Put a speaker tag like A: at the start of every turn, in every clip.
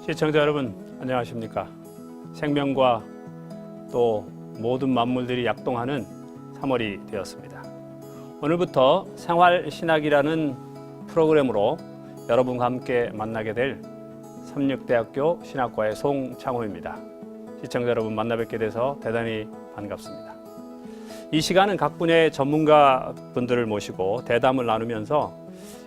A: 시청자 여러분 안녕하십니까. 생명과 또 모든 만물들이 약동하는 3월이 되었습니다. 오늘부터 생활신학이라는 프로그램으로 여러분과 함께 만나게 될 삼육대학교 신학과의 송창호입니다. 시청자 여러분 만나 뵙게 돼서 대단히 반갑습니다. 이 시간은 각 분야의 전문가 분들을 모시고 대담을 나누면서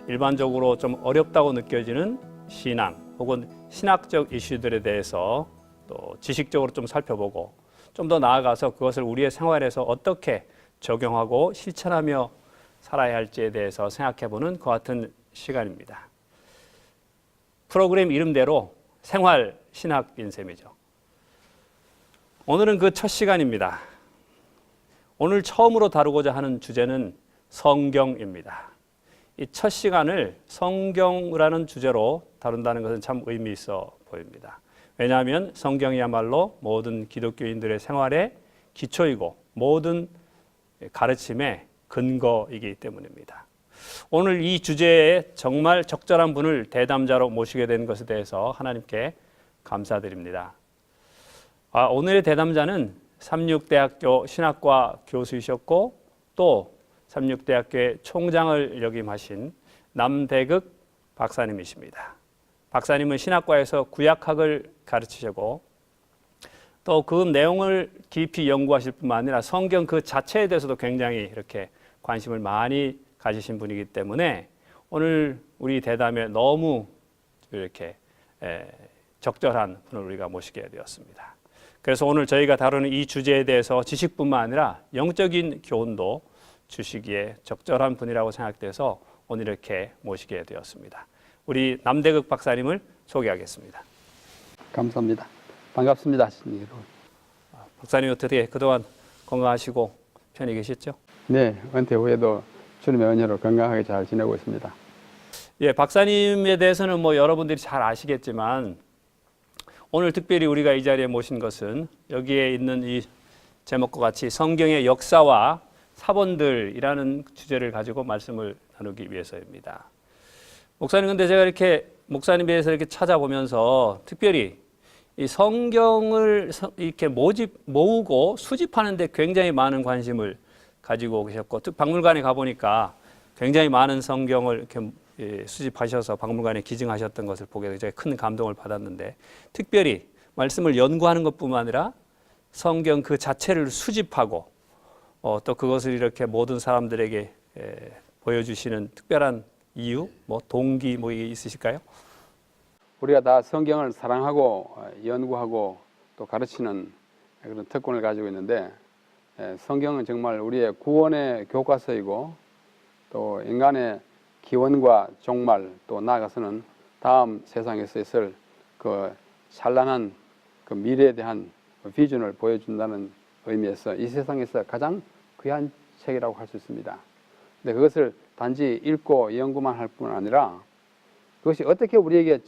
A: 일반적으로 좀 어렵다고 느껴지는 신앙 혹은 신학적 이슈들에 대해서 또 지식적으로 좀 살펴보고 좀 더 나아가서 그것을 우리의 생활에서 어떻게 적용하고 실천하며 살아야 할지에 대해서 생각해보는 그 같은 시간입니다. 프로그램 이름대로 생활 신학인 셈이죠. 오늘은 그 첫 시간입니다. 오늘 처음으로 다루고자 하는 주제는 성경입니다. 이 첫 시간을 성경이라는 주제로 다룬다는 것은 참 의미 있어 보입니다. 왜냐하면 성경이야말로 모든 기독교인들의 생활의 기초이고 모든 가르침의 근거이기 때문입니다. 오늘 이 주제에 정말 적절한 분을 대담자로 모시게 된 것에 대해서 하나님께 감사드립니다. 오늘의 대담자는 삼육대학교 신학과 교수이셨고 또 삼육대학교의 총장을 역임하신 남대극 박사님이십니다. 박사님은 신학과에서 구약학을 가르치시고 또 그 내용을 깊이 연구하실 뿐만 아니라 성경 그 자체에 대해서도 굉장히 이렇게 관심을 많이 가지신 분이기 때문에 오늘 우리 대담에 너무 이렇게 적절한 분을 우리가 모시게 되었습니다. 그래서 오늘 저희가 다루는 이 주제에 대해서 지식뿐만 아니라 영적인 교훈도 주시기에 적절한 분이라고 생각돼서 오늘 이렇게 모시게 되었습니다. 우리 남대극 박사님을 소개하겠습니다.
B: 감사합니다. 반갑습니다.
A: 박사님 어떻게 그동안 건강하시고 편히 계셨죠?
B: 네, 은퇴 후에도 주님의 은혜로 건강하게 잘 지내고 있습니다.
A: 예, 박사님에 대해서는 뭐 여러분들이 잘 아시겠지만 오늘 특별히 우리가 이 자리에 모신 것은 여기에 있는 이 제목과 같이 성경의 역사와 사본들이라는 주제를 가지고 말씀을 나누기 위해서입니다. 목사님, 근데 제가 이렇게 목사님에 대해서 이렇게 찾아보면서 특별히 이 성경을 이렇게 모으고 수집하는 데 굉장히 많은 관심을 가지고 계셨고, 박물관에 가보니까 굉장히 많은 성경을 이렇게 수집하셔서 박물관에 기증하셨던 것을 보게 되게 큰 감동을 받았는데, 특별히 말씀을 연구하는 것뿐만 아니라 성경 그 자체를 수집하고 또 그것을 이렇게 모든 사람들에게 보여주시는 특별한 이유, 뭐 동기 뭐 있으실까요?
B: 우리가 다 성경을 사랑하고 연구하고 또 가르치는 그런 특권을 가지고 있는데, 성경은 정말 우리의 구원의 교과서이고 또 인간의 기원과 종말, 또 나아가서는 다음 세상에서 있을 그 찬란한 그 미래에 대한 비전을 보여준다는 의미에서 이 세상에서 가장 귀한 책이라고 할 수 있습니다. 근데 그것을 단지 읽고 연구만 할 뿐 아니라 그것이 어떻게 우리에게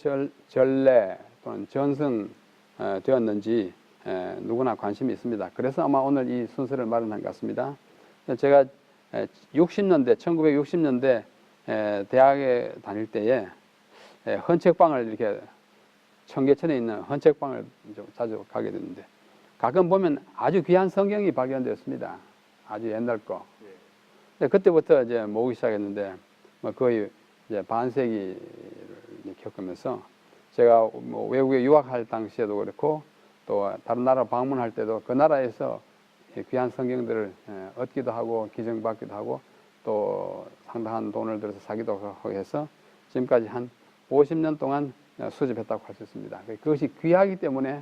B: 전래 또는 전승되었는지 누구나 관심이 있습니다. 그래서 아마 오늘 이 순서를 마련한 것 같습니다. 제가 1960년대 대학에 다닐 때에 헌책방을 이렇게 청계천에 있는 헌책방을 좀 자주 가게 됐는데 가끔 보면 아주 귀한 성경이 발견되었습니다. 아주 옛날 거. 근데 그때부터 이제 모으기 시작했는데 뭐 거의 이제 반세기를 겪으면서 제가 뭐 외국에 유학할 당시에도 그렇고 또 다른 나라 방문할 때도 그 나라에서 귀한 성경들을 얻기도 하고 기증받기도 하고 또 상당한 돈을 들여서 사기도 하고 해서 지금까지 한 50년 동안 수집했다고 할 수 있습니다. 그것이 귀하기 때문에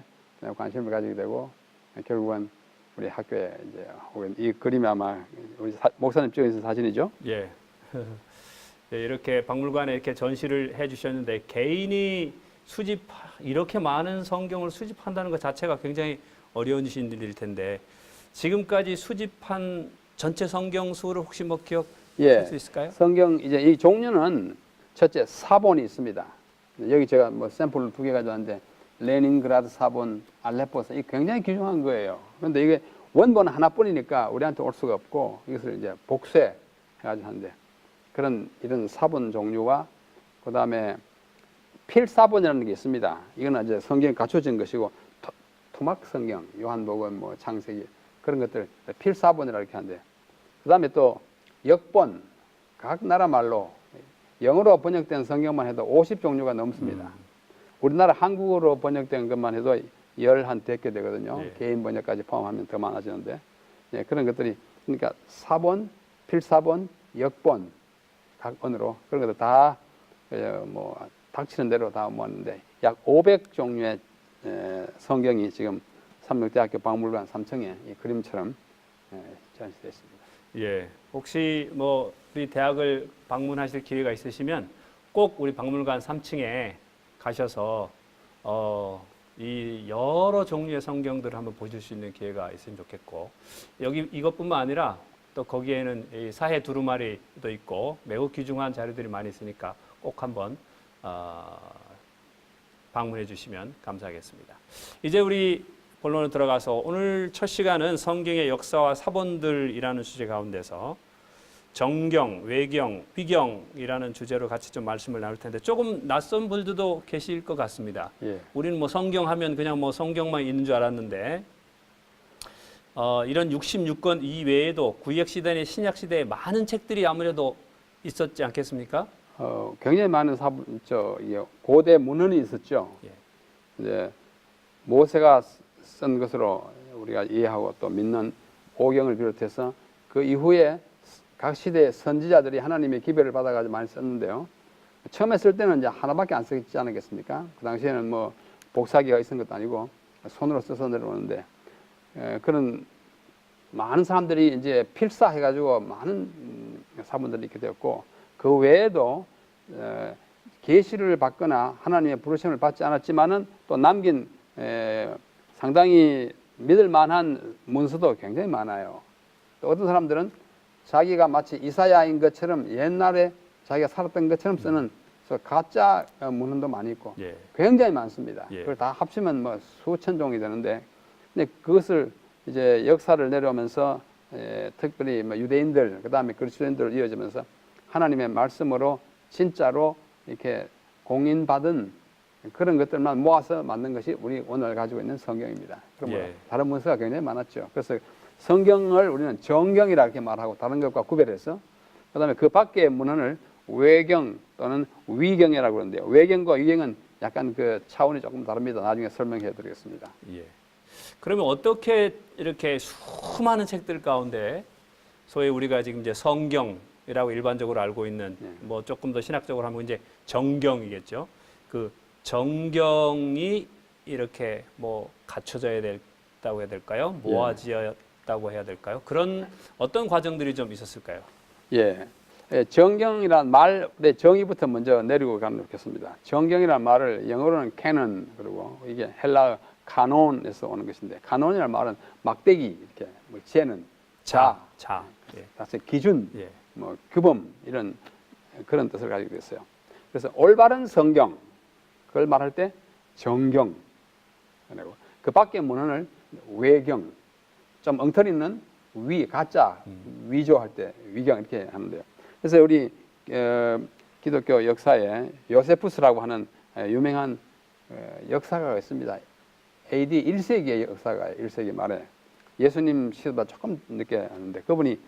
B: 관심을 가지게 되고 결국은 우리 학교에 이제 이 그림이 아마 우리 목사님 찍어주신 사진이죠?
A: 예. 이렇게 박물관에 이렇게 전시를 해주셨는데 개인이 이렇게 많은 성경을 수집한다는 것 자체가 굉장히 어려운 일일 텐데 지금까지 수집한 전체 성경 수를 혹시 뭐 기억할 수 있을까요?
B: 성경 이제 이 종류는 첫째 사본이 있습니다. 여기 제가 뭐 샘플을 2개 가져왔는데 레닌그라드 사본, 알레포 사본, 이 굉장히 귀중한 거예요. 그런데 이게 원본 하나뿐이니까 우리한테 올 수가 없고 이것을 이제 복쇄해가지고 하는데 이런 사본 종류와 그 다음에 필사본이라는 게 있습니다. 이거는 이제 성경에 갖춰진 것이고 토막 성경, 요한복음, 뭐 창세기 그런 것들 필사본이라고 이렇게 하는데, 그 다음에 또 역본, 각 나라 말로 영어로 번역된 성경만 해도 50종류가 넘습니다. 우리나라 한국어로 번역된 것만 해도 10개 되거든요.
A: 예.
B: 개인 번역까지 포함하면 더 많아지는데, 예, 그런 것들이, 그러니까 사본, 필사본, 역본, 각 언어로 그런 것들 다 뭐 닥치는 대로 다 모았는데 약 500종류의 성경이 지금 삼육대학교 박물관 3층에 이 그림처럼 전시되어 있습니다.
A: 예, 혹시 뭐 우리 대학을 방문하실 기회가 있으시면 꼭 우리 박물관 3층에 가셔서 이 여러 종류의 성경들을 한번 보실 수 있는 기회가 있으면 좋겠고, 여기 이것뿐만 아니라 또 거기에는 이 사해 두루마리도 있고 매우 귀중한 자료들이 많이 있으니까 꼭 한번 방문해 주시면 감사하겠습니다. 이제 우리 본론으로 들어가서 오늘 첫 시간은 성경의 역사와 사본들이라는 주제 가운데서 정경, 외경, 위경이라는 주제로 같이 좀 말씀을 나눌 텐데, 조금 낯선 분들도 계실 것 같습니다.
B: 예.
A: 우리는 뭐 성경 하면 그냥 뭐 성경만 있는 줄 알았는데, 이런 66권 이외에도 구약 시대나 신약 시대에 많은 책들이 아무래도 있었지 않겠습니까?
B: 굉장히 많은 고대 문헌이 있었죠.
A: 예.
B: 이제 모세가 쓴 것으로 우리가 이해하고 또 믿는 오경을 비롯해서 그 이후에 각 시대의 선지자들이 하나님의 기별을 받아가지고 많이 썼는데요. 처음에 쓸 때는 이제 하나밖에 안 쓰지 않았겠습니까? 그 당시에는 뭐 복사기가 있은 것도 아니고 손으로 써서 내려오는데, 그런 많은 사람들이 이제 필사해가지고 많은 사본들이 있게 되었고, 그 외에도 계시를 받거나 하나님의 부르심을 받지 않았지만은 또 남긴 상당히 믿을 만한 문서도 굉장히 많아요. 또 어떤 사람들은 자기가 마치 이사야인 것처럼 옛날에 자기가 살았던 것처럼 쓰는 가짜 문헌도 많이 있고,
A: 예.
B: 굉장히 많습니다.
A: 예.
B: 그걸 다 합치면 뭐 수천 종이 되는데, 근데 그것을 이제 역사를 내려오면서 특별히 뭐 유대인들, 그 다음에 그리스도인들 이어지면서 하나님의 말씀으로 진짜로 이렇게 공인받은 그런 것들만 모아서 만든 것이 우리 오늘 가지고 있는 성경입니다. 그러므로
A: 예.
B: 다른 문서가 굉장히 많았죠. 그래서 성경을 우리는 정경이라 이렇게 말하고 다른 것과 구별해서, 그 다음에 그 밖의 문헌을 외경 또는 위경이라고 그러는데요. 외경과 위경은 약간 그 차원이 조금 다릅니다. 나중에 설명해 드리겠습니다.
A: 예. 그러면 어떻게 이렇게 수많은 책들 가운데 소위 우리가 지금 이제 성경이라고 일반적으로 알고 있는, 뭐 조금 더 신학적으로 하면 이제 정경이겠죠. 그 정경이 이렇게 뭐 갖춰져야 됐다고 해야 될까요? 모아지었다고 해야 될까요? 그런 어떤 과정들이 좀 있었을까요?
B: 예. 정경이란 말의 정의부터 먼저 내리고 가면 좋겠습니다. 정경이란 말을 영어로는 캐논, 그리고 이게 헬라 카논에서 오는 것인데, 카논이라는 말은 막대기, 이렇게 뭐 재는 자,
A: 예.
B: 다시 기준,
A: 예.
B: 뭐 규범, 이런 그런 뜻을 가지고 있어요. 그래서 올바른 성경, 그걸 말할 때 정경, 그리고 그 밖의 문헌을 외경, 좀 엉터리 있는 가짜, 위조할 때 위경 이렇게 하는데요. 그래서 우리 기독교 역사에 요세푸스라고 하는 유명한 역사가가 있습니다. AD 1세기의 역사가예요. 1세기 말에 예수님 시대보다 조금 늦게 하는데, 그분이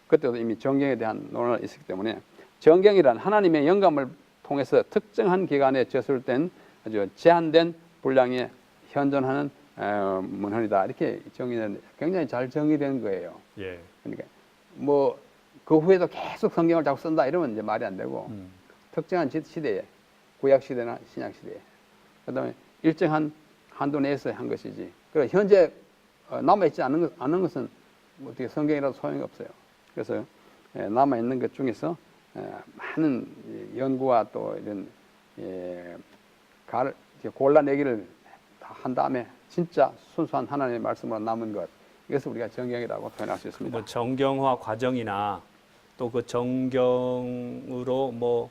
B: 그때도 이미 정경에 대한 논란이 있었기 때문에, 정경이란 하나님의 영감을 통해서 특정한 기간에 저술된 아주 제한된 분량에 현존하는 문헌이다, 이렇게 정의는 굉장히 잘 정의된 거예요.
A: 예.
B: 그러니까 뭐 그 후에도 계속 성경을 자꾸 쓴다 이러면 이제 말이 안 되고, 특정한 시대에, 구약 시대나 신약 시대에, 그다음에 일정한 한도 내에서 한 것이지, 그리고 현재 남아있지 않은 것은 어떻게 성경이라도 소용이 없어요. 그래서 남아있는 것 중에서 많은 연구와 또 이런 골라내기를 다 한 다음에 진짜 순수한 하나님의 말씀으로 남은 것, 이것을 우리가 정경이라고 표현할 수 있습니다.
A: 뭐 정경화 과정이나 또 그 정경으로 뭐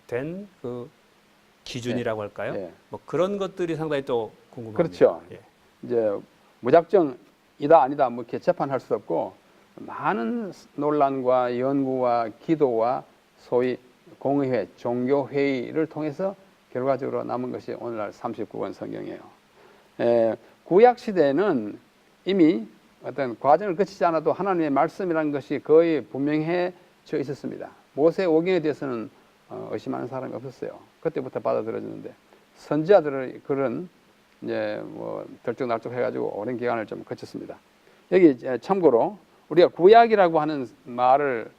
A: 된 그 기준이라고 할까요?
B: 예.
A: 뭐 그런 것들이 상당히 또 궁금합니다.
B: 그렇죠.
A: 예.
B: 이제 무작정 이다 아니다 뭐 이렇게 재판할 수 없고, 많은 논란과 연구와 기도와 소위 공의회, 종교회의를 통해서 결과적으로 남은 것이 오늘날 39권 성경이에요. 구약 시대에는 이미 어떤 과정을 거치지 않아도 하나님의 말씀이라는 것이 거의 분명해져 있었습니다. 모세 오경에 대해서는 의심하는 사람이 없었어요. 그때부터 받아들여졌는데 선지자들의 글은 이제 뭐 들쭉날쭉 해가지고 오랜 기간을 좀 거쳤습니다. 여기 참고로 우리가 구약이라고 하는 말을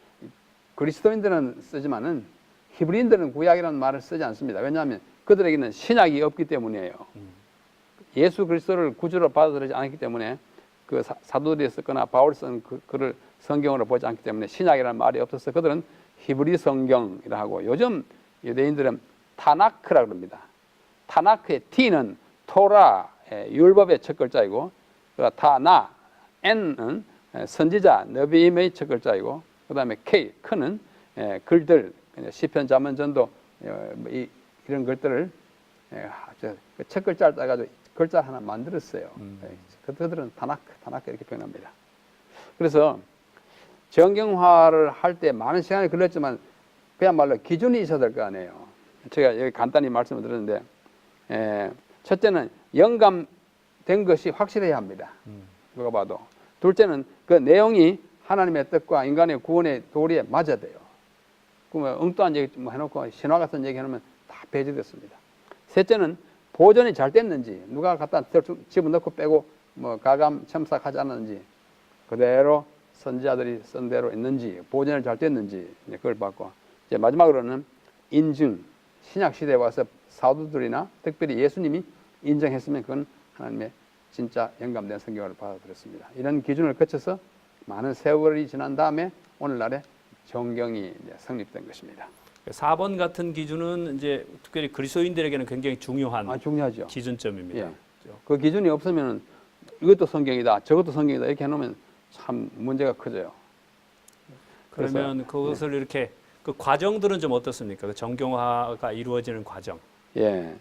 B: 그리스도인들은 쓰지만은 히브리인들은 구약이라는 말을 쓰지 않습니다. 왜냐하면 그들에게는 신약이 없기 때문이에요. 예수 그리스도를 구주로 받아들이지 않았기 때문에 그 사도들이 썼거나 바울이 쓴 글을 성경으로 보지 않기 때문에 신약이라는 말이 없어서 그들은 히브리 성경이라 하고 요즘 유대인들은 타나크라고 합니다. 타나크의 T는 토라, 율법의 첫 글자이고 타나, N은 선지자, 너비임의 첫 글자이고 그 다음에 K, 크는 글들, 시편, 잠언, 전도 이런 글들을 첫 글자를 따가지고 글자 하나 만들었어요. 그들은 타나크 이렇게 표현합니다. 그래서 정경화를 할 때 많은 시간이 걸렸지만 그야말로 기준이 있어야 될 거 아니에요. 제가 여기 간단히 말씀을 드렸는데 첫째는 영감된 것이 확실해야 합니다. 누가 봐도. 둘째는 그 내용이 하나님의 뜻과 인간의 구원의 도리에 맞아야 돼요. 그러면 엉뚱한 얘기 뭐 해놓고 신화 같은 얘기 해놓으면 다 배제됐습니다. 셋째는 보존이 잘 됐는지, 누가 갖다 집어넣고 빼고 뭐 가감 첨삭하지 않았는지, 그대로 선지자들이 쓴 대로 있는지, 보존이 잘 됐는지 그걸 봤고, 이제 마지막으로는 인증. 신약 시대에 와서 사도들이나 특별히 예수님이 인정했으면 그건 하나님의 진짜 영감된 성경을 받아들였습니다. 이런 기준을 거쳐서 많은 세월이 지난 다음에 오늘날의 정경이 성립된 것입니다.
A: 4번 같은 기준은 이제 특별히 그리스도인들에게는 굉장히 중요한
B: 중요하죠.
A: 기준점입니다.
B: 예. 그 기준이 없으면 이것도 성경이다, 저것도 성경이다 이렇게 해놓으면 참 문제가 커져요.
A: 그러면 그것을 이렇게 그 과정들은 좀 어떻습니까? 그 정경화가 이루어지는 과정.
B: 예.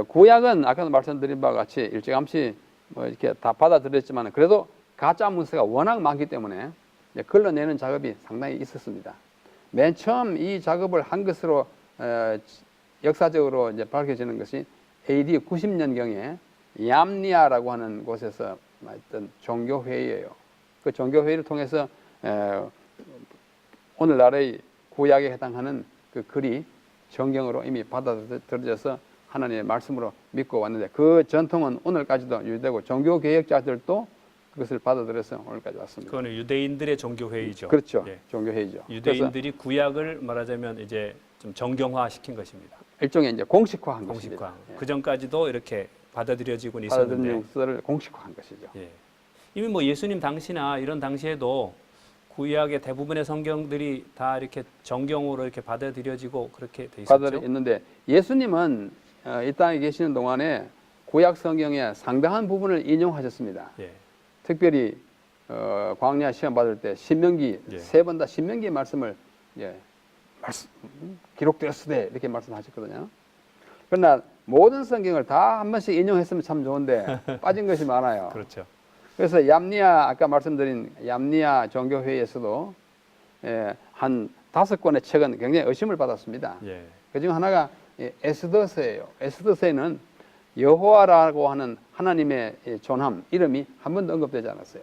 B: 구약은 아까도 말씀드린 바와 같이 일찌감치 뭐 이렇게 다 받아들였지만 그래도 가짜 문서가 워낙 많기 때문에 걸러내는 작업이 상당히 있었습니다. 맨 처음 이 작업을 한 것으로 역사적으로 이제 밝혀지는 것이 AD 90년경에 얌니아라고 하는 곳에서 했던 종교회의예요. 그 종교회의를 통해서 오늘날의 구약에 해당하는 그 글이 성경으로 이미 받아들여져서 하나님의 말씀으로 믿고 왔는데 그 전통은 오늘까지도 유지되고 종교개혁자들도 그것을 받아들여서 오늘까지 왔습니다.
A: 그거는 유대인들의 종교회의죠.
B: 그렇죠.
A: 예.
B: 종교회의죠.
A: 유대인들이 구약을 말하자면 이제 좀 정경화시킨 것입니다.
B: 일종의 이제 공식화한
A: 공식화.
B: 것입니다.
A: 그 전까지도 이렇게 받아들여지곤
B: 받아들이는
A: 있었는데
B: 역사를 공식화한 것이죠.
A: 예. 이미 뭐 예수님 당시나 이런 당시에도 구약의 대부분의 성경들이 다 이렇게 정경으로 이렇게 받아들여지고 그렇게 돼 있었죠.
B: 받아들였는데 예수님은 이 땅에 계시는 동안에 구약 성경의 상당한 부분을 인용하셨습니다.
A: 예.
B: 특별히 광야 시험 받을 때 신명기
A: 예.
B: 3번 다 신명기의 말씀을 기록되었으되 이렇게 말씀하셨거든요. 그러나 모든 성경을 다 한 번씩 인용했으면 참 좋은데 빠진 것이 많아요.
A: 그렇죠.
B: 그래서 얌니아 아까 말씀드린 얌니아 종교회의에서도 한 5권의 책은 굉장히 의심을 받았습니다.
A: 예.
B: 그중 하나가 에스더서예요. 에스더서에는 여호와라고 하는 하나님의 존함, 이름이 한 번도 언급되지 않았어요.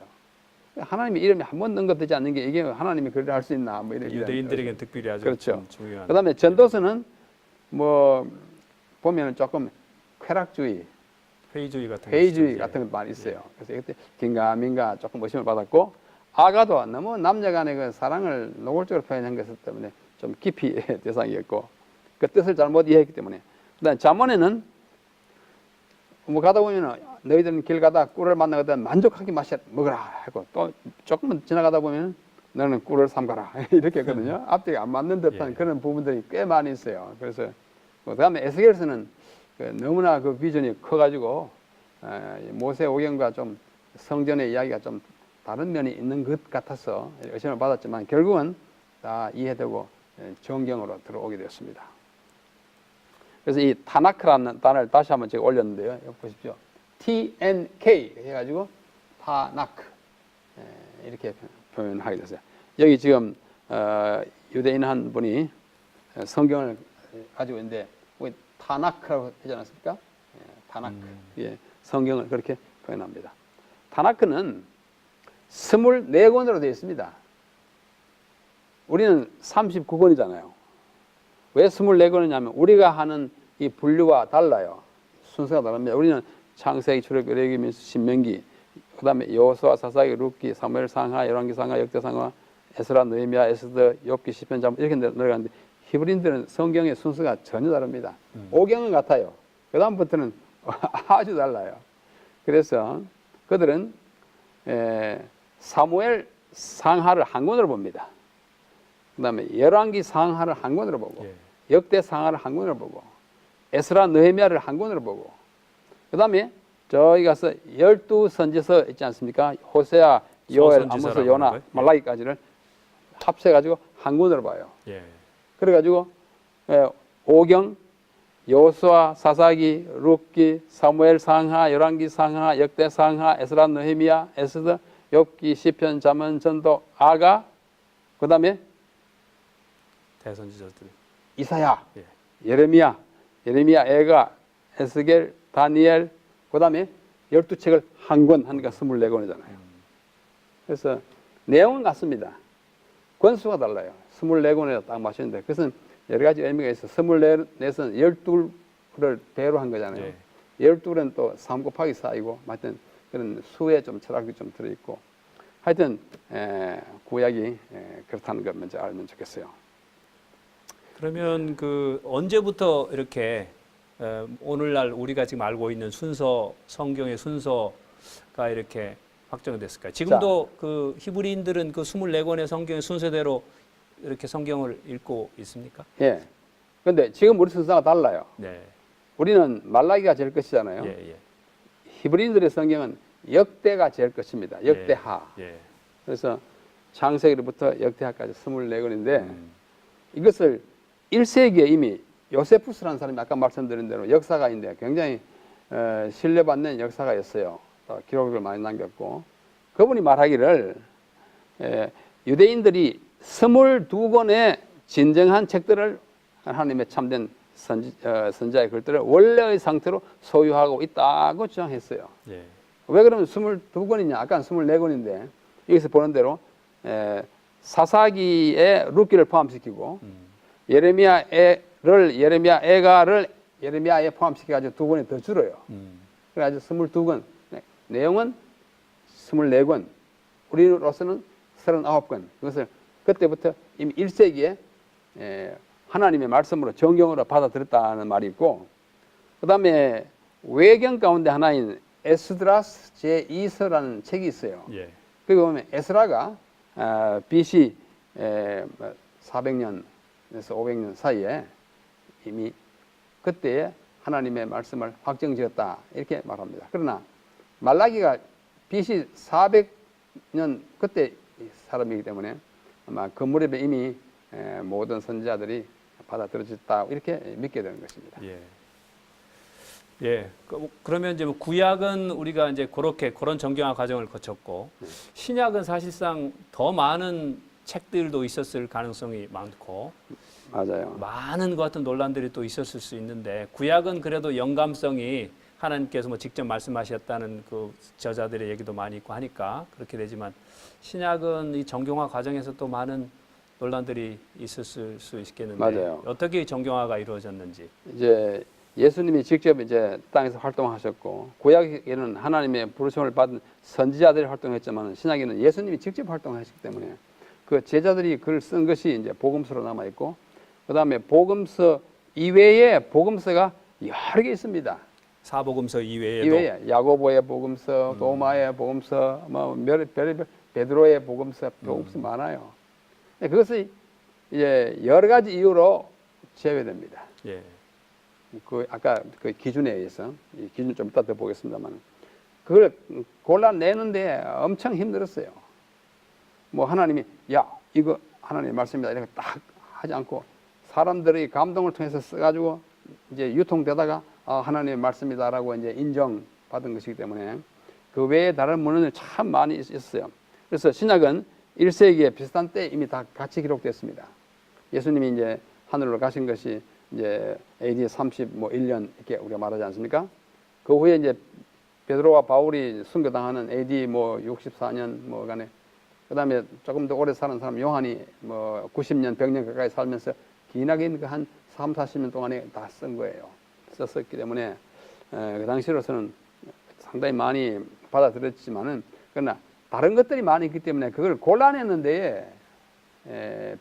B: 하나님의 이름이 한 번도 언급되지 않는 게 이게 하나님이 그를 할 수 있나? 뭐 이런
A: 유대인들에게는 특별히 아주
B: 그렇죠.
A: 중요한.
B: 그다음에 전도서는 뭐 보면은 조금 쾌락주의,
A: 회의주의
B: 같은 것 많이 있어요. 그래서 이때 긴가민가 조금 의심을 받았고 아가도 너무 남녀간의 그 사랑을 노골적으로 표현한 것 때문에 좀 깊이 대상이었고 그 뜻을 잘못 이해했기 때문에. 그다음 잠언에는 뭐 가다 보면은 너희들은 길 가다 꿀을 만나거든 만족하게 먹으라 하고 또 조금 지나가다 보면 너는 꿀을 삼가라 이렇게 했거든요. 앞뒤가 안 맞는 듯한 그런 부분들이 꽤 많이 있어요. 그래서 그다음에 에스겔서는 너무나 그 비전이 커가지고 모세 오경과 좀 성전의 이야기가 좀 다른 면이 있는 것 같아서 의심을 받았지만 결국은 다 이해되고 정경으로 들어오게 되었습니다. 그래서 이 타나크라는 단어를 다시 한번 제가 올렸는데요. 여기 보십시오. TNK 해가지고 타나크 이렇게 표현하게 됐어요. 여기 지금 유대인 한 분이 성경을 가지고 있는데 우리 타나크라고 하지 않았습니까? 타나크. 예, 성경을 그렇게 표현합니다. 타나크는 24권으로 되어 있습니다. 우리는 39권이잖아요. 왜 24권이냐면 우리가 하는 이 분류와 달라요. 순서가 다릅니다. 우리는 창세기, 출애굽기, 레위기, 신명기, 그 다음에 여호수아, 사사기, 룻기, 사무엘, 상하, 열왕기, 상하, 역대, 상하, 에스라, 느헤미야, 에스더, 욥기, 시편, 잠언 이렇게 내려가는데 히브리인들은 성경의 순서가 전혀 다릅니다. 5경은 같아요. 그 다음부터는 아주 달라요. 그래서 그들은 사무엘 상하를 한 권으로 봅니다. 그 다음에 열왕기 상하를 한 권으로 보고 역대 상하를 한 권으로 보고 에스라, 느헤미야를 한 권으로 보고 그 다음에 저기 가서 12선지서 있지 않습니까? 호세아, 요엘, 아모스, 요나, 말라기까지를 합쳐가지고 한 권으로 봐요. 그래가지고 5경, 여호수아, 사사기, 룻기, 사무엘 상하, 열왕기 상하, 역대 상하, 에스라, 느헤미야, 에스더, 욥기, 시편, 잠언, 전도, 아가, 그 다음에
A: 대선지자들,
B: 이사야, 예레미야, 에가, 에스겔, 다니엘, 그 다음에 12책을 한 권 하니까 24권이잖아요. 그래서 내용은 같습니다. 권수가 달라요. 24권에 딱 맞추는데 그것은 여러 가지 의미가 있어. 24에서는 12를 배로 한 거잖아요. 12는 또 3 곱하기 4이고 하여튼 그런 수에 좀 철학이 좀 들어있고 하여튼 구약이 그렇다는 것 먼저 알면 좋겠어요.
A: 그러면 그 언제부터 이렇게 오늘날 우리가 지금 알고 있는 순서, 성경의 순서가 이렇게 확정됐을까요? 지금도 그 히브리인들은 그 24권의 성경의 순서대로 이렇게 성경을 읽고 있습니까?
B: 예. 근데 지금 우리 순서가 달라요.
A: 네.
B: 우리는 말라기가 제일 끝이잖아요. 히브리인들의 성경은 역대가 제일 끝입니다. 역대하. 그래서 창세기로부터 역대하까지 24권인데 이것을 1세기에 이미 요세푸스라는 사람이 아까 말씀드린 대로 역사가인데 굉장히 신뢰받는 역사가였어요. 기록을 많이 남겼고 그분이 말하기를 유대인들이 22권의 진정한 책들을 하나님의 참된 선지자의 글들을 원래의 상태로 소유하고 있다고 주장했어요. 왜 그러면 22권이냐? 아까 24권인데 여기서 보는 대로 사사기에 룻기를 포함시키고 예레미야에 포함시켜가지고 2권이 더 줄어요. 그래가지고 22권. 내용은 24권. 우리로서는 39권. 그것을 그때부터 이미 1세기에 하나님의 말씀으로 정경으로 받아들였다는 말이 있고 그 다음에 외경 가운데 하나인 에스드라스 제2서라는 책이 있어요. 거기 보면 에스라가 BC 400년에서 500년 사이에 이미 그때에 하나님의 말씀을 확정지었다 이렇게 말합니다. 그러나 말라기가 BC 400년 그때 사람이기 때문에 아마 그 무렵에 이미 모든 선지자들이 받아들여졌다 이렇게 믿게 되는 것입니다.
A: 그러면 이제 구약은 우리가 이제 그런 정경화 과정을 거쳤고 신약은 사실상 더 많은 책들도 있었을 가능성이 많고
B: 맞아요.
A: 많은 것 같은 논란들이 또 있었을 수 있는데 구약은 그래도 영감성이 하나님께서 뭐 직접 말씀하셨다는 그 저자들의 얘기도 많이 있고 하니까 그렇게 되지만 신약은 이 정경화 과정에서 또 많은 논란들이 있었을 수 있겠는데
B: 맞아요.
A: 어떻게 정경화가 이루어졌는지
B: 이제 예수님이 직접 이제 땅에서 활동하셨고 구약에는 하나님의 부르심을 받은 선지자들이 활동했지만 신약에는 예수님이 직접 활동하셨기 때문에 그 제자들이 글을 쓴 것이 이제 복음서로 남아 있고 그 다음에 복음서 이외에 복음서가 여러 개 있습니다.
A: 사복음서 이외에
B: 야고보의 복음서, 도마의 복음서, 뭐 베드로의 복음서 많아요. 그것이 이제 여러 가지 이유로 제외됩니다. 그 아까 그 기준에 의해서 이 기준 좀 이따 더 보겠습니다만 그걸 골라내는데 엄청 힘들었어요. 뭐 하나님이 야 이거 하나님의 말씀이다 이렇게 딱 하지 않고 사람들의 감동을 통해서 써가지고 이제 유통되다가 하나님의 말씀이다라고 이제 인정받은 것이기 때문에 그 외에 다른 문헌이 참 많이 있었어요. 그래서 신약은 1세기에 비슷한 때 이미 다 같이 기록됐습니다. 예수님이 이제 하늘로 가신 것이 이제 AD 31년 이렇게 우리가 말하지 않습니까? 그 후에 이제 베드로와 바울이 순교당하는 AD 뭐 64년 뭐 간에 그다음에 조금 더 오래 사는 사람 요한이 뭐 90년, 100년 가까이 살면서 기나긴 한 3, 40년 동안에 다 쓴 거예요. 썼었기 때문에 그 당시로서는 상당히 많이 받아들였지만은 그러나 다른 것들이 많이 있기 때문에 그걸 골라내는데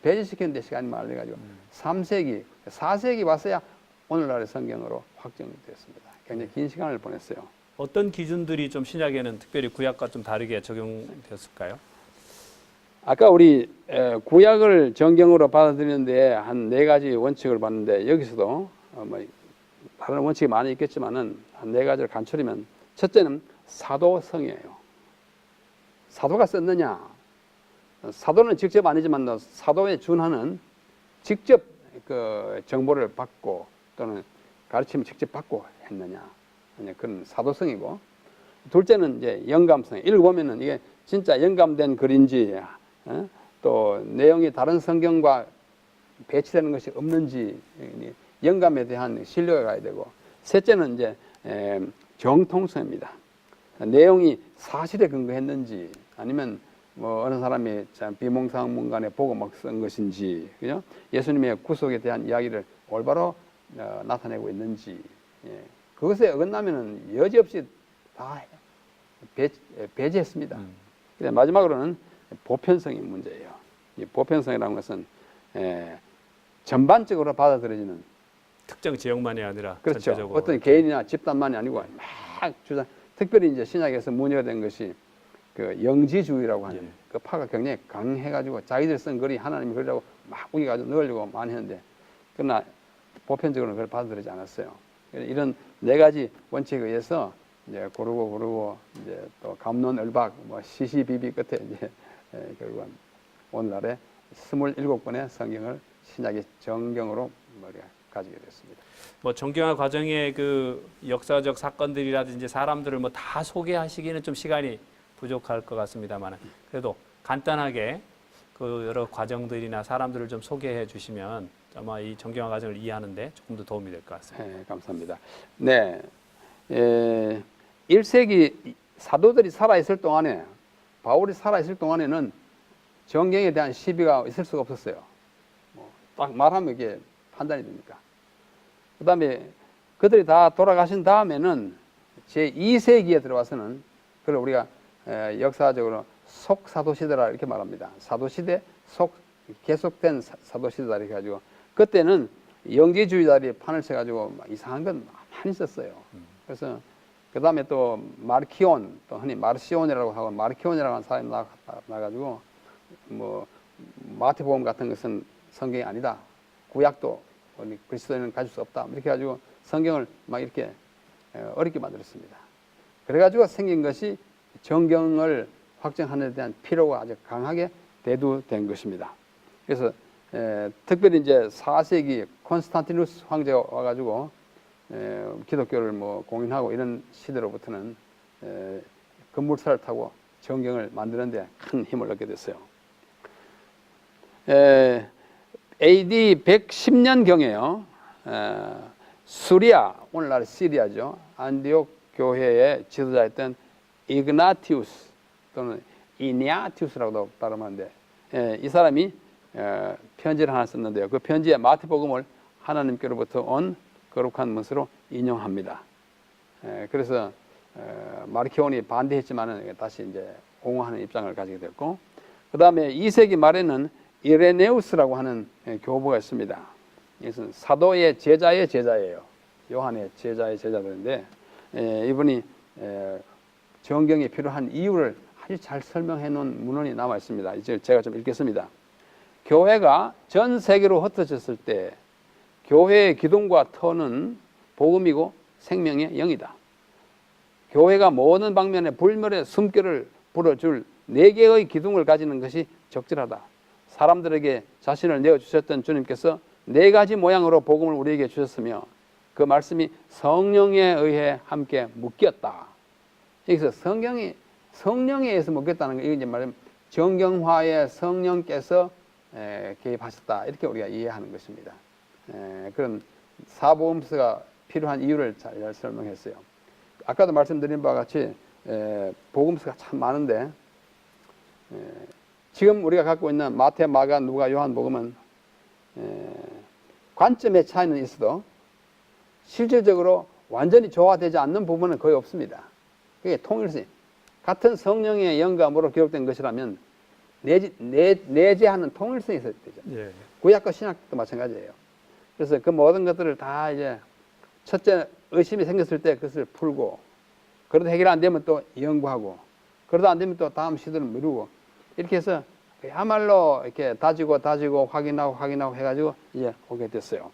B: 배제시키는 데 시간이 많이 가지고 3세기, 4세기 왔어야 오늘날의 성경으로 확정됐습니다. 굉장히 긴 시간을 보냈어요.
A: 어떤 기준들이 좀 신약에는 특별히 구약과 좀 다르게 적용됐을까요?
B: 아까 우리 구약을 정경으로 받아들이는데 한 4가지 원칙을 봤는데 여기서도 뭐 다른 원칙이 많이 있겠지만은 한 4가지를 간추리면 첫째는 사도성이에요. 사도가 썼느냐? 사도는 직접 아니지만 사도에 준하는 직접 그 정보를 받고 또는 가르침을 직접 받고 했느냐? 그런 사도성이고, 둘째는 이제 영감성. 읽어보면은 이게 진짜 영감된 글인지, 또 내용이 다른 성경과 배치되는 것이 없는지 영감에 대한 신뢰가 가야 되고, 셋째는 이제 정통성입니다. 내용이 사실에 근거했는지 아니면 뭐 어느 사람이 참 비몽사몽간에 보고 막 쓴 것인지, 그죠? 예수님의 구속에 대한 이야기를 올바로 나타내고 있는지, 그것에 어긋나면은 여지없이 다 배제했습니다. 그래서 마지막으로는 보편성이 문제예요. 이 보편성이라는 것은 전반적으로 받아들여지는,
A: 특정 지역만이 아니라
B: 그렇죠.
A: 전체적으로.
B: 어떤 개인이나 집단만이 아니고 막 주장. 특별히 이제 신약에서 문제가 된 것이 그 영지주의라고 하는 그 파가 굉장히 강해가지고 자기들 쓴 글이 하나님의 글이라고 막 우기가지고 넣으려고 많이 했는데, 그러나 보편적으로는 그걸 받아들이지 않았어요. 이런 4가지 원칙에 의해서 이제 고르고 이제 또 감론을박 뭐 시시비비 끝에 이제 결국은 오늘날에 27권의 성경을 신약의 정경으로 우리가 가지게 됐습니다.
A: 뭐 정경화 과정의 그 역사적 사건들이라든지 사람들을 뭐 다 소개하시기는 좀 시간이 부족할 것 같습니다만, 그래도 간단하게 그 여러 과정들이나 사람들을 좀 소개해 주시면 아마 이 정경화 과정을 이해하는데 조금 더 도움이 될 것 같습니다.
B: 네, 감사합니다. 네, 1세기 사도들이 살아있을 동안에, 바울이 살아있을 동안에는 정경에 대한 시비가 있을 수가 없었어요. 딱 말하면 이게 판단이 됩니까? 그 다음에 그들이 다 돌아가신 다음에는 제2세기에 들어와서는 그걸 우리가 역사적으로 속사도시대라 이렇게 말합니다. 사도시대 계속된 사도시대다 이렇게 해가지고, 그때는 영지주의자들이 판을 쳐가지고 이상한 건 많이 있었어요. 그래서 그 다음에 또 마르키온, 또 흔히 마르시온이라고 하고 마르키온이라고 하는 사람이 나가지고 뭐 마태복음 같은 것은 성경이 아니다. 구약도 그리스도인은 가질 수 없다. 이렇게 해가지고 성경을 막 이렇게 어렵게 만들었습니다. 그래가지고 생긴 것이 정경을 확정하는 데 대한 필요가 아주 강하게 대두된 것입니다. 그래서 특별히 이제 4세기 콘스탄티누스 황제가 와가지고 기독교를 뭐 공인하고 이런 시대로부터는 급물살을 타고 정경을 만드는데 큰 힘을 얻게 됐어요. AD 110년경에요. 수리아, 오늘날 시리아죠. 안디옥 교회의 지도자였던 이그나티우스 또는 이니아티우스라고도 발음하는데, 이 사람이 편지를 하나 썼는데요. 그 편지에 마태복음을 하나님께로부터 온 거룩한 문서로 인용합니다. 그래서 마르키온이 반대했지만은 다시 이제 옹호하는 입장을 가지게 됐고, 그 다음에 2세기 말에는 이레네우스라고 하는 교부가 있습니다. 이것은 사도의 제자의 제자예요. 요한의 제자의 제자들인데, 이분이 정경에 필요한 이유를 아주 잘 설명해 놓은 문헌이 남아 있습니다. 이제 제가 좀 읽겠습니다. 교회가 전 세계로 흩어졌을 때 교회의 기둥과 터는 복음이고 생명의 영이다. 교회가 모든 방면에 불멸의 숨결을 불어줄 4개의 기둥을 가지는 것이 적절하다. 사람들에게 자신을 내어주셨던 주님께서 4가지 모양으로 복음을 우리에게 주셨으며 그 말씀이 성령에 의해 함께 묶였다. 여기서 성령에 의해서 묶였다는 거, 이거 이제 말하면 정경화에 성령께서 개입하셨다. 이렇게 우리가 이해하는 것입니다. 그런 사보험서가 필요한 이유를 잘 설명했어요. 아까도 말씀드린 바와 같이 복음서가 참 많은데 지금 우리가 갖고 있는 마태, 마가, 누가, 요한 복음은 관점의 차이는 있어도 실질적으로 완전히 조화되지 않는 부분은 거의 없습니다. 그게 통일성. 같은 성령의 영감으로 기록된 것이라면 내재하는 통일성이 있어야 되죠.
A: 예.
B: 구약과 신약도 마찬가지예요. 그래서 그 모든 것들을 다 이제 첫째 의심이 생겼을 때 그것을 풀고, 그래도 해결 안 되면 또 연구하고, 그래도 안 되면 또 다음 시도를 미루고, 이렇게 해서 그야말로 이렇게 다지고 확인하고 해가지고 이제 오게 됐어요.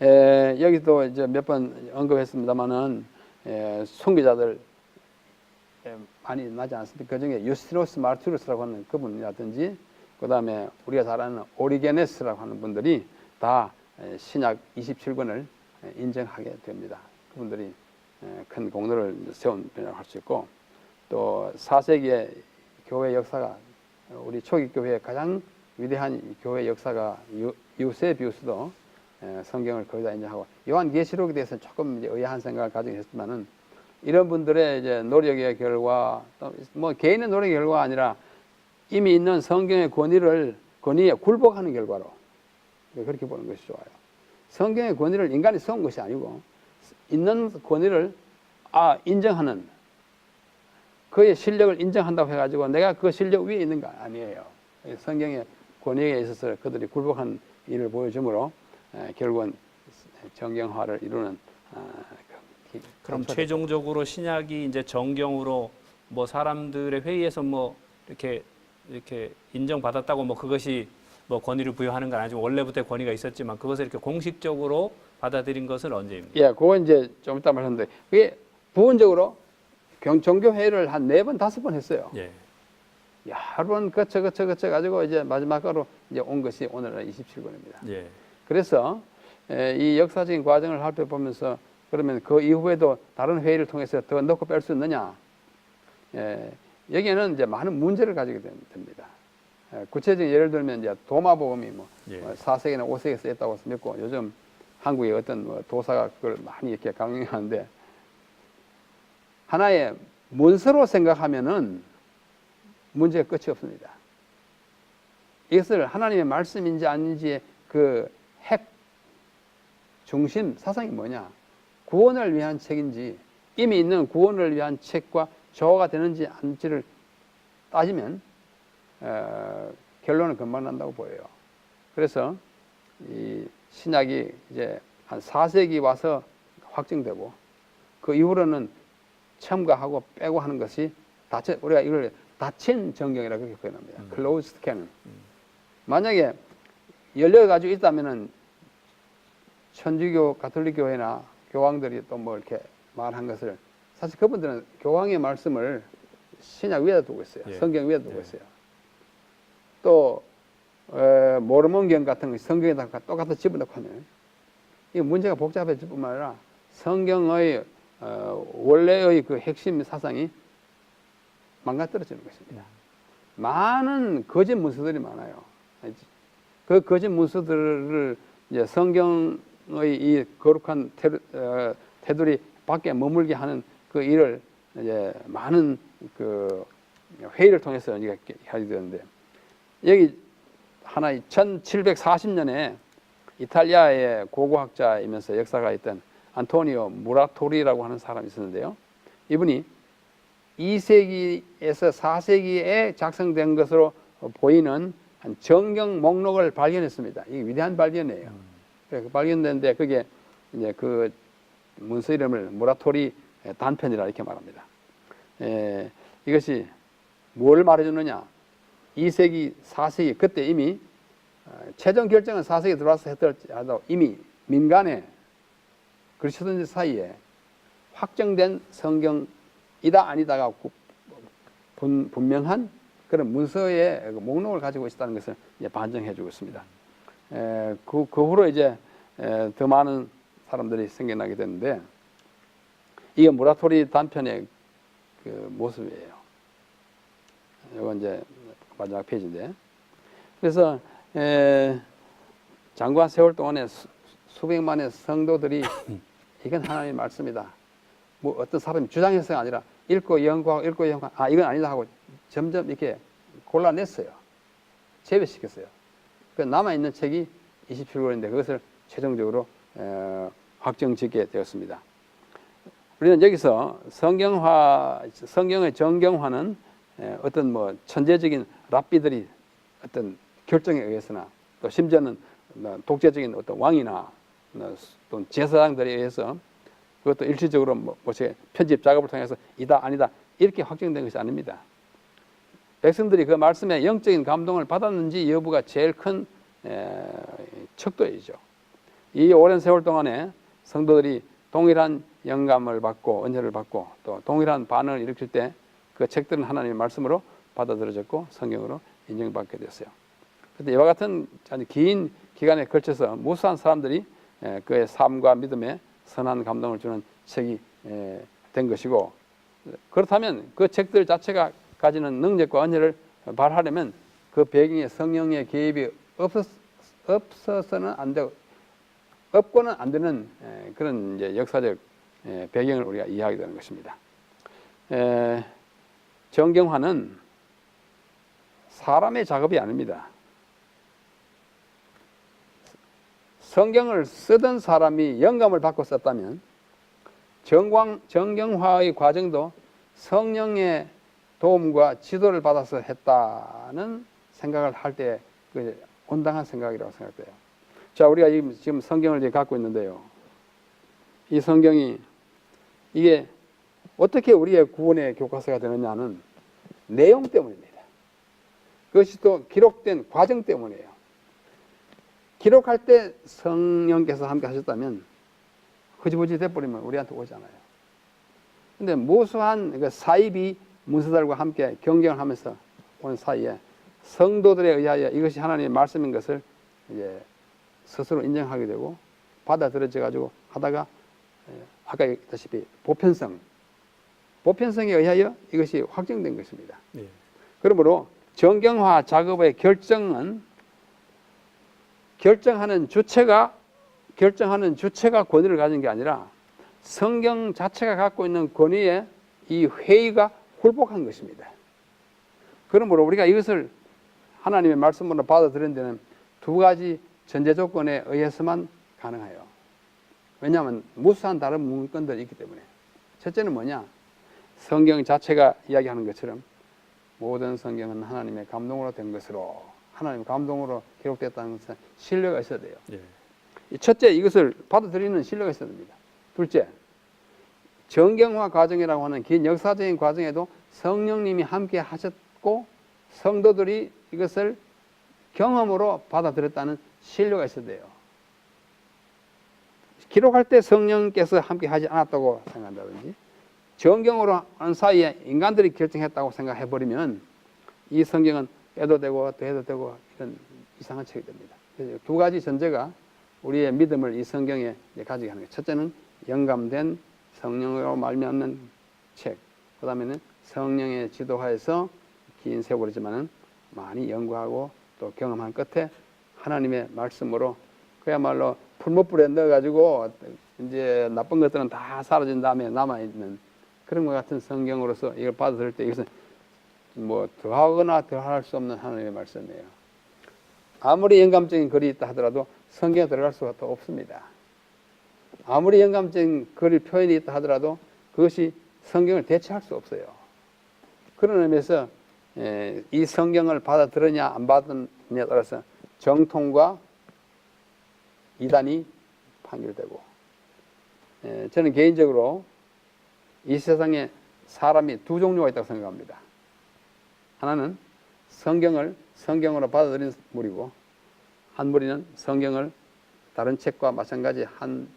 B: 여기도 이제 몇 번 언급했습니다만은 선교자들 많이 나지 않습니까? 그 중에 유스티노스 마르투르스라고 하는 그분이라든지, 그 다음에 우리가 잘 아는 오리게네스라고 하는 분들이 다 신약 27권을 인정하게 됩니다. 그분들이 큰 공로를 세운 분이라고 할 수 있고, 또 4세기의 교회 역사가, 우리 초기 교회의 가장 위대한 교회 역사가 유세비우스도 성경을 거의 다 인정하고, 요한계시록에 대해서는 조금 이제 의아한 생각을 가지긴 했지만은, 이런 분들의 이제 노력의 결과, 또 뭐 개인의 노력의 결과가 아니라 이미 있는 성경의 권위에 굴복하는 결과로 그렇게 보는 것이 좋아요. 성경의 권위를 인간이 세운 것이 아니고 있는 권위를 인정하는, 그의 실력을 인정한다고 해가지고 내가 그 실력 위에 있는 거 아니에요. 성경의 권위에 있어서 그들이 굴복한 일을 보여주므로 결국은 정경화를 이루는.
A: 그럼 최종적으로 신약이 이제 정경으로 뭐 사람들의 회의에서 뭐 이렇게 인정받았다고 뭐 그것이 뭐 권위를 부여하는 건 아니지만 원래부터 권위가 있었지만 그것을 이렇게 공식적으로 받아들인 것은 언제입니까?
B: 예, 그건 이제 좀 이따 말하는데, 그게 부분적으로 정교회의를 한 4번, 5번 했어요.
A: 예.
B: 여러 번 거쳐 가지고 이제 마지막으로 이제 온 것이 오늘날 27권입니다.
A: 예.
B: 그래서 이 역사적인 과정을 살펴보면서, 그러면 그 이후에도 다른 회의를 통해서 더 넣고 뺄 수 있느냐? 여기에는 이제 많은 문제를 가지게 됩니다. 구체적인 예를 들면 이제 도마복음이 뭐 4세기나 5세기에 쓰였다고 믿고, 요즘 한국의 어떤 뭐 도사가 그걸 많이 이렇게 강요하는데, 하나의 문서로 생각하면은 문제가 끝이 없습니다. 이것을 하나님의 말씀인지 아닌지의 그 핵 중심 사상이 뭐냐? 구원을 위한 책인지, 이미 있는 구원을 위한 책과 조화가 되는지 아닌지를 따지면 결론은 금방 난다고 보여요. 그래서 이 신약이 이제 한 4세기 와서 확정되고, 그 이후로는 첨가하고 빼고 하는 것이 우리가 이걸 닫힌 정경이라고 그렇게 표현합니다. closed canon. 만약에 열려가지고 있다면은 천주교, 가톨릭교회나 교황들이 또 뭐 이렇게 말한 것을, 사실 그분들은 교황의 말씀을 신약 위에다 두고 있어요. 성경 위에다 두고 있어요. 또 모르몬경 같은 거 성경에다가 똑같이 집어넣고 하면 이 문제가 복잡해질 뿐만 아니라 성경의 원래의 그 핵심 사상이 망가뜨려지는 것입니다. 많은 거짓 문서들이 많아요. 그 거짓 문서들을 이제 성경의 이 거룩한 테두리 밖에 머물게 하는 그 일을 이제 많은 그 회의를 통해서 이제 하게 되는데, 여기 하나 1740년에 이탈리아의 고고학자이면서 역사가 있던 안토니오 무라토리라고 하는 사람이 있었는데요. 이분이 2세기에서 4세기에 작성된 것으로 보이는 한 정경 목록을 발견했습니다. 이게 위대한 발견이에요. 그래서 발견됐는데 그게 이제 그 문서 이름을 무라토리 단편이라 이렇게 말합니다. 이것이 뭘 말해주느냐? 2세기, 4세기 그때 이미 최종 결정은 4세기 들어와서 했더라도 이미 민간에 그리스도인들 사이에 확정된 성경이다 아니다가 분명한 그런 문서의 목록을 가지고 있다는 것을 이제 반증해주고 있습니다. 그 후로 이제 더 많은 사람들이 생겨나게 됐는데, 이게 무라토리 단편의 그 모습이에요. 이건 이제 마지막 페이지인데, 그래서 장구한 세월 동안에 수백만의 성도들이 이건 하나님의 말씀이다. 뭐 어떤 사람이 주장해서가 아니라 읽고 연구하고 이건 아니다 하고 점점 이렇게 골라냈어요. 재배시켰어요. 그 남아있는 책이 27권인데 그것을 최종적으로 확정짓게 되었습니다. 우리는 여기서 성경의 정경화는 어떤 뭐 천재적인 랍비들이 어떤 결정에 의해서나 또 심지어는 독재적인 어떤 왕이나 또 제사장들에 의해서 그것도 일시적으로 뭐 편집 작업을 통해서 이다 아니다 이렇게 확정된 것이 아닙니다. 백성들이 그 말씀에 영적인 감동을 받았는지 여부가 제일 큰 척도이죠. 이 오랜 세월 동안에 성도들이 동일한 영감을 받고 은혜를 받고 또 동일한 반응을 일으킬 때 그 책들은 하나님의 말씀으로 받아들여졌고 성경으로 인정받게 됐어요. 그런데 이와 같은 아주 긴 기간에 걸쳐서 무수한 사람들이 그의 삶과 믿음에 선한 감동을 주는 책이 된 것이고, 그렇다면 그 책들 자체가 가지는 능력과 은혜를 발하려면 그 배경에 성령의 개입이 없어서는 안 되고 없고는 안 되는 그런 이제 역사적 배경을 우리가 이해하게 되는 것입니다. 정경화는 사람의 작업이 아닙니다. 성경을 쓰던 사람이 영감을 받고 썼다면 정경화의 과정도 성령의 도움과 지도를 받아서 했다는 생각을 할 때 온당한 생각이라고 생각돼요. 자, 우리가 지금 성경을 갖고 있는데요. 이 성경이 이게 어떻게 우리의 구원의 교과서가 되느냐는 내용 때문입니다. 그것이 또 기록된 과정 때문이에요. 기록할 때 성령께서 함께 하셨다면 흐지부지 돼버리면 우리한테 오잖아요. 근데 무수한 사이비 문서들과 함께 경쟁을 하면서 오는 사이에 성도들에 의하여 이것이 하나님의 말씀인 것을 이제 스스로 인정하게 되고 받아들여져 가지고 하다가 아까 얘기했다시피 보편성에 의하여 이것이 확정된 것입니다.
A: 예.
B: 그러므로 정경화 작업의 결정하는 주체가 권위를 가진 게 아니라 성경 자체가 갖고 있는 권위에 이 회의가 굴복한 것입니다. 그러므로 우리가 이것을 하나님의 말씀으로 받아들이는 데는 두 가지 전제 조건에 의해서만 가능해요. 왜냐하면 무수한 다른 문건들이 있기 때문에. 첫째는 뭐냐? 성경 자체가 이야기하는 것처럼 모든 성경은 하나님의 감동으로 된 것으로, 하나님의 감동으로 기록됐다는 것은 신뢰가 있어야 돼요.
A: 예.
B: 첫째, 이것을 받아들이는 신뢰가 있어야 됩니다. 둘째, 정경화 과정이라고 하는 긴 역사적인 과정에도 성령님이 함께 하셨고 성도들이 이것을 경험으로 받아들였다는 신뢰가 있어야 돼요. 기록할 때 성령께서 함께 하지 않았다고 생각한다든지 정경으로 하는 사이에 인간들이 결정했다고 생각해버리면 이 성경은 빼도 되고 또 해도 되고 이런 이상한 책이 됩니다. 그래서 두 가지 전제가 우리의 믿음을 이 성경에 가지게 하는 거예요. 첫째는 영감된 성령으로 말미암는 책, 그 다음에는 성령의 지도하에서 긴 세월이지만은 많이 연구하고 또 경험한 끝에 하나님의 말씀으로 그야말로 풀무불에 넣어가지고 이제 나쁜 것들은 다 사라진 다음에 남아있는 그런 것 같은 성경으로서 이걸 받아들일 때 이것은 뭐 더하거나 더할 수 없는 하나님의 말씀이에요. 아무리 영감적인 글이 있다 하더라도 성경에 들어갈 수가 더 없습니다. 아무리 영감적인 글 표현이 있다 하더라도 그것이 성경을 대체할 수 없어요. 그런 의미에서 이 성경을 받아들였냐 안 받았느냐에 따라서 정통과 이단이 판결되고, 저는 개인적으로 이 세상에 사람이 두 종류가 있다고 생각합니다. 하나는 성경을 성경으로 받아들인 무리고, 한 무리는 성경을 다른 책과 마찬가지 한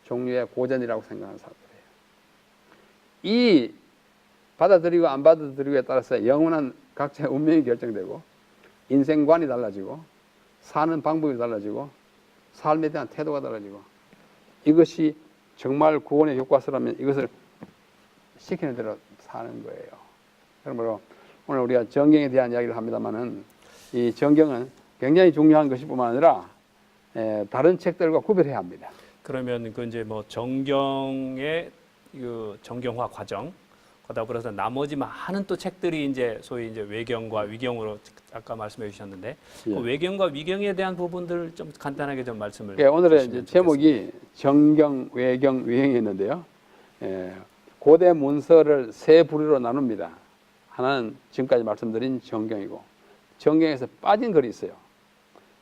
B: 종류의 고전이라고 생각하는 사람들이에요. 이 받아들이고 안 받아들이고에 따라서 영원한 각자의 운명이 결정되고 인생관이 달라지고 사는 방법이 달라지고 삶에 대한 태도가 달라지고, 이것이 정말 구원의 교과서라면 이것을 시키는 대로 사는 거예요. 그러므로 오늘 우리가 정경에 대한 이야기를 합니다만은 이 정경은 굉장히 중요한 것이 뿐만 아니라 다른 책들과 구별해야 합니다.
A: 그러면 그 이제 뭐 정경의 그 정경화 과정, 거다 그래서 나머지 많은 또 책들이 이제 소위 이제 외경과 위경으로 아까 말씀해 주셨는데
B: 예.
A: 그 외경과 위경에 대한 부분들 좀 간단하게 좀 말씀을.
B: 그러니까 오늘의
A: 주시면
B: 이제 제목이 정경, 외경, 위경이었는데요. 고대 문서를 세 부류로 나눕니다. 하나는 지금까지 말씀드린 정경이고, 정경에서 빠진 글이 있어요.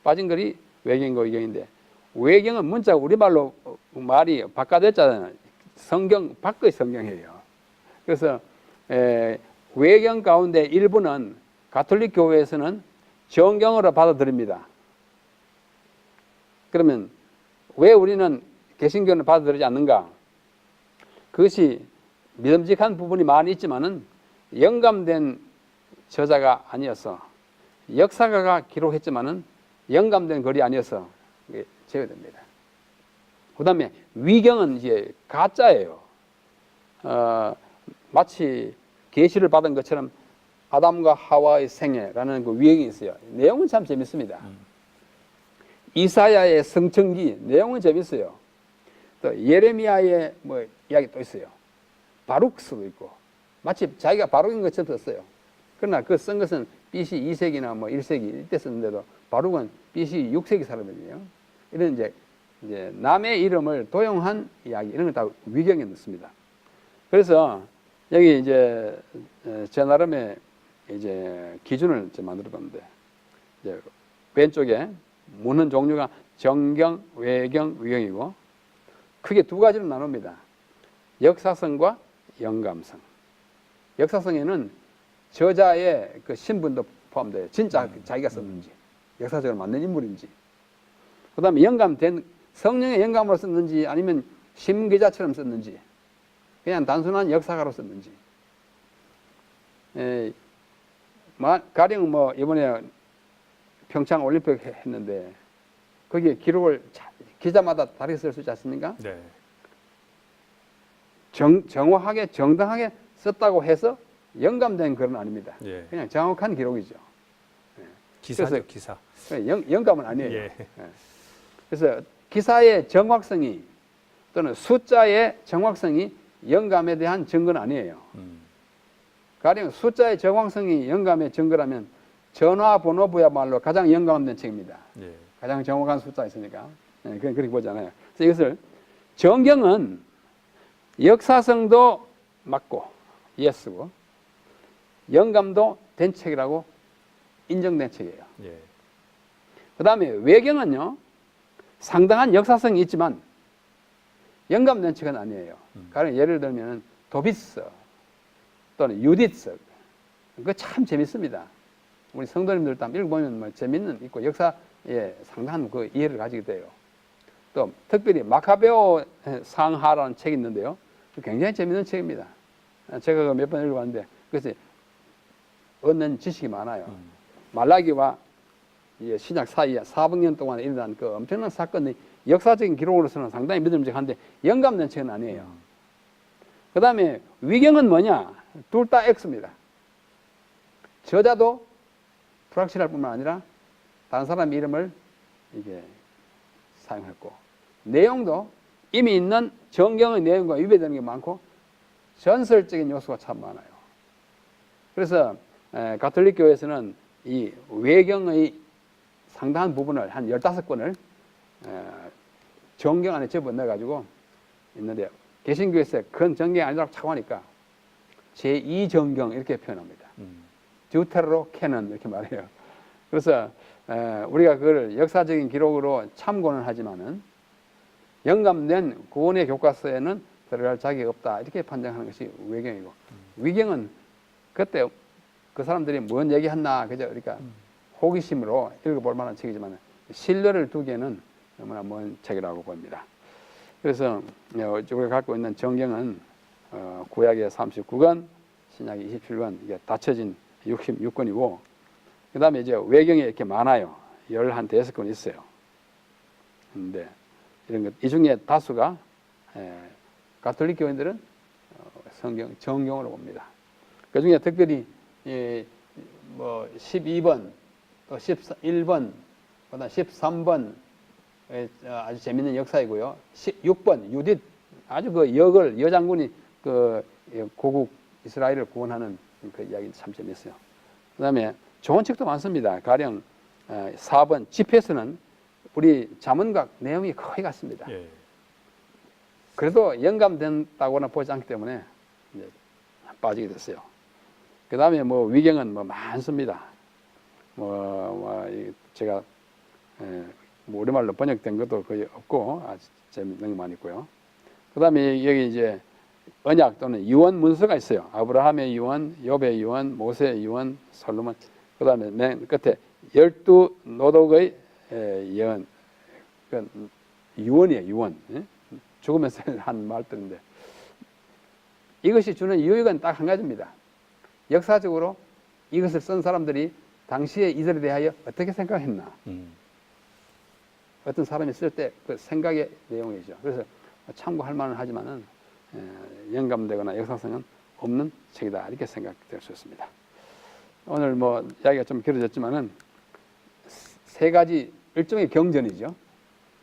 B: 빠진 글이 외경과 위경인데, 외경은 문자가 우리말로 말이 바꿔졌잖아요. 성경 밖의 성경이에요. 그래서 외경 가운데 일부는 가톨릭 교회에서는 정경으로 받아들입니다. 그러면 왜 우리는 개신교는 받아들이지 않는가? 그것이 믿음직한 부분이 많이 있지만은 영감된 저자가 아니어서, 역사가가 기록했지만은 영감된 글이 아니어서 제외됩니다. 그 다음에 위경은 이제 가짜예요. 마치 계시를 받은 것처럼 아담과 하와의 생애라는 그 위경이 있어요. 내용은 참 재밌습니다. 이사야의 성천기 내용은 재밌어요. 또 예레미야의 뭐 이야기 또 있어요. 바룩스도 있고 마치 자기가 바룩인 것처럼 썼어요. 그러나 그 쓴 것은 BC 2세기나 뭐 1세기 이때 썼는데도 바룩은 BC 6세기 사람이에요. 이런 이제 남의 이름을 도용한 이야기 이런 걸 다 위경에 넣습니다. 그래서 여기 이제 제 나름의 이제 기준을 만들어 봤는데, 이제 왼쪽에 문헌 종류가 정경, 외경, 위경이고 크게 두 가지로 나눕니다. 역사성과 영감성. 역사성에는 저자의 그 신분도 포함돼요. 진짜 자기가 썼는지, 역사적으로 맞는 인물인지. 그 다음에 영감된 성령의 영감으로 썼는지 아니면 신기자처럼 썼는지, 그냥 단순한 역사가로 썼는지. 가령 뭐 이번에 평창 올림픽 했는데 거기에 기록을 기자마다 다르게 쓸 수 있지 않습니까?
A: 네.
B: 정확하게 정당하게 썼다고 해서 영감된 글은 아닙니다.
A: 예.
B: 그냥 정확한 기록이죠.
A: 기사죠,
B: 그래서
A: 기사.
B: 영감은 아니에요.
A: 예.
B: 그래서 기사의 정확성이 또는 숫자의 정확성이 영감에 대한 증거는 아니에요. 가령 숫자의 정확성이 영감의 증거라면 전화번호부야말로 가장 영감된 책입니다.
A: 예.
B: 가장 정확한 숫자 있으니까. 그냥 그렇게 보잖아요. 그래서 이것을 정경은 역사성도 맞고 예스고 영감도 된 책이라고 인정된 책이에요.
A: 예.
B: 그 다음에 외경은요, 상당한 역사성이 있지만 영감된 책은 아니에요. 가령 예를 들면 도비스 또는 유디스, 그거 참 재밌습니다. 우리 성도님들도 한번 읽어보면 뭐 재밌는 있고 역사에 상당한 그 이해를 가지게 돼요. 또 특별히 마카베오 상하라는 책이 있는데요, 굉장히 재밌는 책입니다. 제가 몇 번 읽어봤는데 그래서 얻는 지식이 많아요. 말라기와 신약 사이에 400년 동안 일어난 그 엄청난 사건이 역사적인 기록으로서는 상당히 믿음직한데 영감된 책은 아니에요. 그 다음에 위경은 뭐냐? 둘 다 X입니다. 저자도 불확실할 뿐만 아니라 다른 사람 이름을 이게 사용했고, 내용도 이미 있는 정경의 내용과 위배되는 게 많고 전설적인 요소가 참 많아요. 그래서 가톨릭 교회에서는 이 외경의 상당한 부분을 한 15권을 정경 안에 집어넣어가지고 있는데, 개신교에서 그건 정경이 아니라고 자꾸 하니까 제2정경 이렇게 표현합니다. 듀테로 캐논 이렇게 말해요. 그래서 우리가 그걸 역사적인 기록으로 참고는 하지만은 영감된 구원의 교과서에는 들어갈 자격이 없다 이렇게 판정하는 것이 외경이고, 위경은 그때 그 사람들이 뭔 얘기했나 그저 그러니까 호기심으로 읽어볼 만한 책이지만 신뢰를 두기에는 너무나 먼 책이라고 봅니다. 그래서 우리가 갖고 있는 정경은 구약의 39권, 신약의 27권, 이게 닫혀진 66권이고, 그 다음에 이제 외경에 이렇게 많아요. 15권 있어요. 근데 이런 것, 이 중에 다수가 가톨릭 교인들은 성경, 정경으로 봅니다. 그 중에 특별히 뭐 12번, 또 11번, 그다음 13번, 아주 재밌는 역사이고요. 6번 유딧 아주 그 역을 여장군이 그 고국 이스라엘을 구원하는 그 이야기 참 재밌어요. 그다음에 좋은 책도 많습니다. 가령 4번 집회서는 우리 잠언각 내용이 거의 같습니다.
A: 예.
B: 그래도 영감된다고는 보지 않기 때문에 이제 빠지게 됐어요. 그다음에 뭐 위경은 뭐 많습니다. 제가 뭐 우리말로 번역된 것도 거의 없고 아주 재밌는 것만 있고요. 그다음에 여기 이제 언약 또는 유언 문서가 있어요. 아브라함의 유언, 욥의 유언, 모세의 유언, 솔로몬. 그다음에 맨 끝에 12 노독의 예언. 그 유언이에요, 유언. 죽으면서 한 말들인데 이것이 주는 유익은 딱 한 가지입니다. 역사적으로 이것을 쓴 사람들이 당시에 이들에 대하여 어떻게 생각했나. 어떤 사람이 쓸 때 그 생각의 내용이죠. 그래서 참고할 만은 하지만은 영감되거나 역사성은 없는 책이다 이렇게 생각될 수 있습니다. 오늘 뭐 이야기가 좀 길어졌지만은 세 가지 일종의 경전이죠.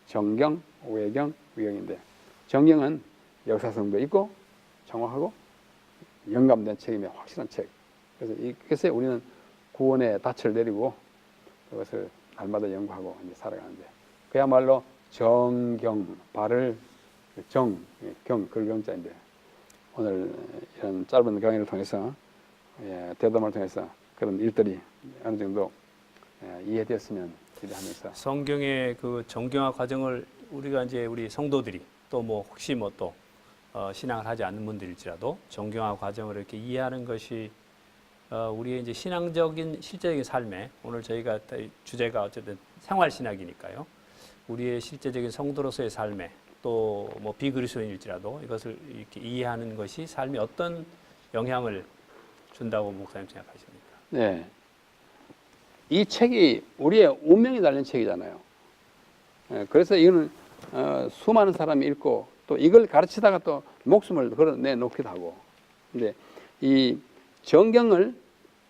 B: 정경, 외경, 위경인데 정경은 역사성도 있고 정확하고 영감된 책이며 확실한 책. 그래서 이것에 우리는 구원의 닻을 내리고 그것을 날마다 연구하고 이제 살아가는데 그야말로 정경 발을 경 글경자인데 오늘 이런 짧은 강의를 통해서 대담을 통해서 그런 일들이 어느 정도 이해되었으면 기대하면서
A: 성경의 그 정경화 과정을 우리가 이제 우리 성도들이 또 뭐 혹시 뭐 또 신앙을 하지 않는 분들일지라도 정경화 과정을 이렇게 이해하는 것이 우리의 이제 신앙적인 실제적인 삶에 오늘 저희가 주제가 어쨌든 생활 신학이니까요. 우리의 실제적인 성도로서의 삶에 또 뭐 비그리스도인일지라도 이것을 이렇게 이해하는 것이 삶에 어떤 영향을 준다고 목사님 생각하십니까?
B: 네. 이 책이 우리의 운명이 달린 책이잖아요. 그래서 이거는 수많은 사람이 읽고 또 이걸 가르치다가 또 목숨을 걸어내놓기도 하고. 근데 이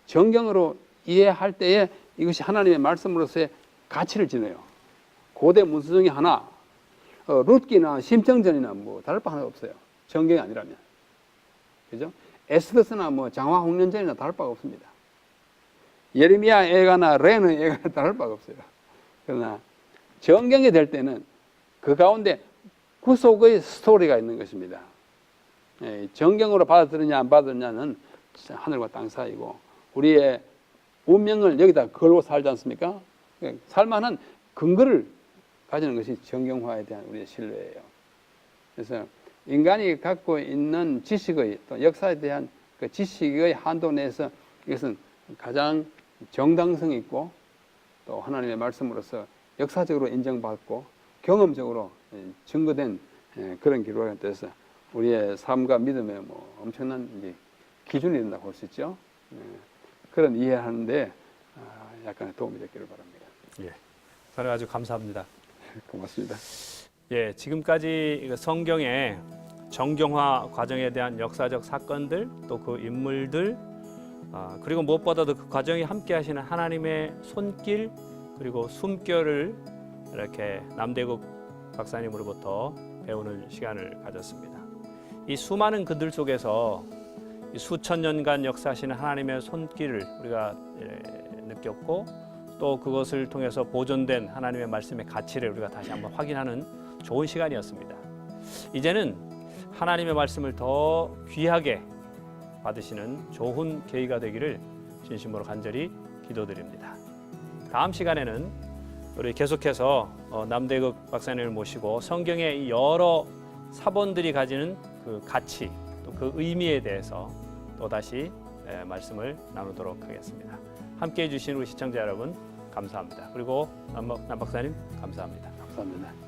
B: 정경으로 이해할 때에 이것이 하나님의 말씀으로서의 가치를 지녀요. 고대 문서 중에 하나, 룻기나 심청전이나 뭐 다를 바 하나 없어요. 정경이 아니라면. 그죠? 에스더스나 뭐 장화홍련전이나 다를 바가 없습니다. 예레미야 애가나 레는 애가 다를 바가 없어요. 그러나 정경이 될 때는 그 가운데 구속의 스토리가 있는 것입니다. 정경으로 받아들였냐 안 받아들였냐는 하늘과 땅 사이고 우리의 운명을 여기다 걸고 살지 않습니까? 살만한 근거를 가지는 것이 정경화에 대한 우리의 신뢰예요. 그래서 인간이 갖고 있는 지식의 또 역사에 대한 그 지식의 한도 내에서 이것은 가장 정당성 있고 또 하나님의 말씀으로서 역사적으로 인정받고 경험적으로 증거된 그런 기록에 대해서 우리의 삶과 믿음의 뭐 엄청난 이제 기준이 된다고 볼 수 있죠. 그런 이해하는데 약간의 도움이 됐기를 바랍니다.
A: 예, 저는 아주 감사합니다.
B: 고맙습니다.
A: 예, 지금까지 성경의 정경화 과정에 대한 역사적 사건들 또 그 인물들 그리고 무엇보다도 그 과정에 함께 하시는 하나님의 손길 그리고 숨결을 이렇게 남대국 박사님으로부터 배우는 시간을 가졌습니다. 이 수많은 그들 속에서 이 수천 년간 역사하시는 하나님의 손길을 우리가 느꼈고 또 그것을 통해서 보존된 하나님의 말씀의 가치를 우리가 다시 한번 확인하는 좋은 시간이었습니다. 이제는 하나님의 말씀을 더 귀하게 받으시는 좋은 계기가 되기를 진심으로 간절히 기도드립니다. 다음 시간에는 우리 계속해서 남대국 박사님을 모시고 성경의 여러 사본들이 가지는 그 가치 또 그 의미에 대해서 또다시 말씀을 나누도록 하겠습니다. 함께해 주신 우리 시청자 여러분 감사합니다. 그리고 남 박사님 감사합니다.
B: 감사합니다.